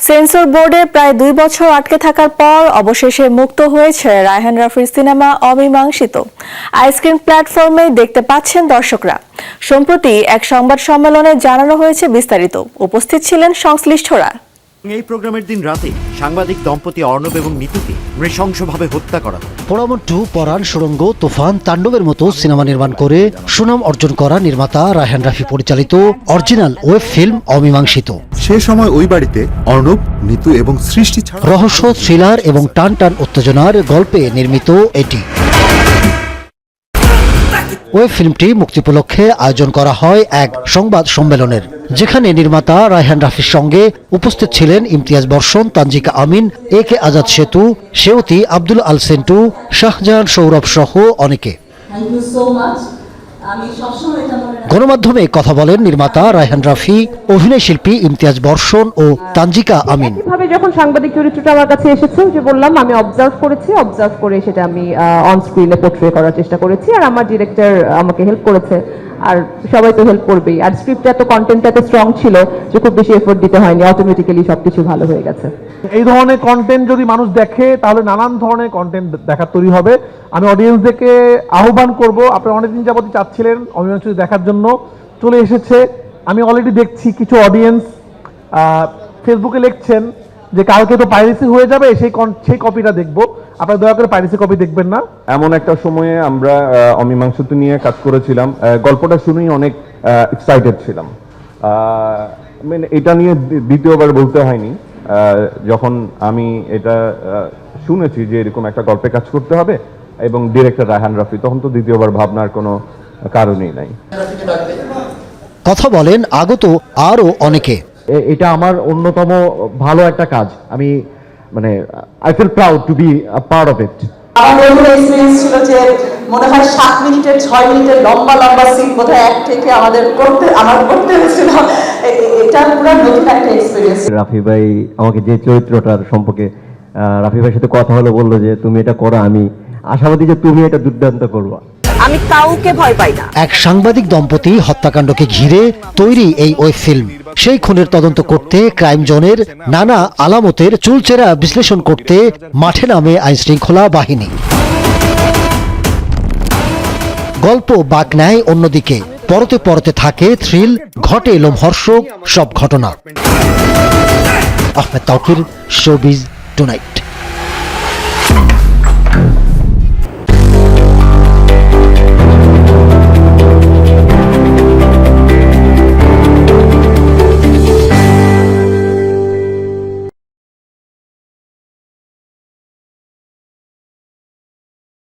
Sensor বোর্ডে প্রায় 2 বছর আটকে থাকার পর অবশেষে মুক্ত হয়েছে রায়হান রাফির সিনেমা অমীমাংসিত। আইস্ক্রিন প্ল্যাটফর্মে দেখতে পাচ্ছেন দর্শকরা। সম্প্রতি এক সংবাদ সম্মেলনে জানানো হয়েছে বিস্তারিত। উপস্থিত ছিলেন সংশ্লিষ্টরা। এই প্রোগ্রামের দিন রাতে সাংবাদিক দম্পতি অর্ণব এবং নিতুকে নৃশংসভাবে হত্যা করা হয়। পোড়ামন 2, পরাণ, সুড়ঙ্গ, তুফান, তাণ্ডবের মতো সিনেমা নির্মাণ করে সুনাম অর্জন করা নির্মাতা রায়হান রাফি পরিচালিত অরিজিনাল ওয়েব ফিল্ম অমীমাংসিত। সে সময় ওই বাড়িতে অর্ণব, নিতু এবং সৃষ্টি ছাড়া রহস্য, থ্রিলার এবং টান টান উত্তেজনার গল্পে নির্মিত এটি। ওয়েব ফিল্মটি মুক্তি উপলক্ষে আয়োজন করা হয় এক সংবাদ সম্মেলনের, যেখানে নির্মাতা রায়হান রাফির সঙ্গে উপস্থিত ছিলেন ইমতিয়াজ বর্ষণ, তানজিকা আমিন, AK আজাদ সেতু, সেউতি, আব্দুল আল সেন্টু, শাহজাহান সৌরভ সহ অনেকে। গণমাধ্যমে কথা বলেন নির্মাতা রায়হান রাফি, অভিনয় শিল্পী ইমতিয়াজ বর্ষণ ও তানজিকা আমিন। কিভাবে যখন সাংবাদিক চরিত্রটা আমার কাছে এসেছে, যে বললাম আমি অবজার্ভ করে সেটা আমি অন স্ক্রিনে পোর্ট্রে করার চেষ্টা করেছি, আর আমার ডিরেক্টর আমাকে হেল্প করেছে, আর সবাই তো হেল্প করবেই। আর স্ক্রিপ্টটা এত কন্টেন্টটা এত স্ট্রং ছিল যে খুব বেশি এফোর্ট দিতে হয়নি, অটোমেটিক্যালি সবকিছু ভালো হয়ে গেছে। এই ধরনের কন্টেন্ট যদি মানুষ দেখে তাহলে নানান ধরনের কন্টেন্ট দেখার তৈরি হবে। আমি অডিয়েন্সদেরকে আহ্বান করব, আপনারা অনেকদিন যাবতই চাচ্ছিলেন অমীমাংসিত দেখার জন্য, চলে এসেছে। আমি অলরেডি দেখছি কিছু অডিয়েন্স ফেসবুকে লিখছেন যে কালকে তো পাইরেসি হয়ে যাবে, সেই কপিটা দেখবো। আপনারা দয়া করে পাইরেসি কপি দেখবেন না। এমন একটা সময়ে আমরা অমীমাংসিত নিয়ে কাজ করেছিলাম, গল্পটা শুনেই অনেক এক্সাইটেড ছিলাম। এটা নিয়ে দ্বিতীয়বার বলতে হয়নি। যখন আমি এটা শুনেছি যে এরকম একটা গল্পে কাজ করতে হবে এবং ডিরেক্টর রায়হান রাফি, তখন তো দ্বিতীয়বার ভাবনার কোনো কারণই নাই। কথা বলেন আগত আরও অনেকে। এটা আমার অন্যতম ভালো একটা কাজ। আমি I feel proud to be a part of it. আমার এক্সপেরিয়েন্স ছিল যে মনে হয় 7 মিনিটের 6 মিনিটের লম্বা সিন বোধহয় এক থেকে আমার করতে হয়েছিল। এটা পুরো নতুন একটা এক্সপেরিয়েন্স। রাফি ভাই আমাকে যে চরিত্রটার সম্পর্কে রাফি ভাইয়ের সাথে কথা হলো, বললো যে তুমি এটা করো, আমি আশাবাদী যে তুমি এটা দুর্দান্ত করবা। আমি কাউকে ভয় পাই না। এক সাংবাদিক দম্পতি হত্যাকাণ্ডকে ঘিরে তৈরি এই ওয়েব ফিল্ম সেই খুনের তদন্ত করতে ক্রাইম জোনের নানা আলামতের চুলচেরা বিশ্লেষণ করতে মাঠে নামে আইনশৃঙ্খলা বাহিনী। গল্প বাঁক নেয় অন্যদিকে, পরতে পরতে থাকে থ্রিল, ঘটে লোমহর্ষক সব ঘটনা। Ahmed Tauquir, showbiz tonight.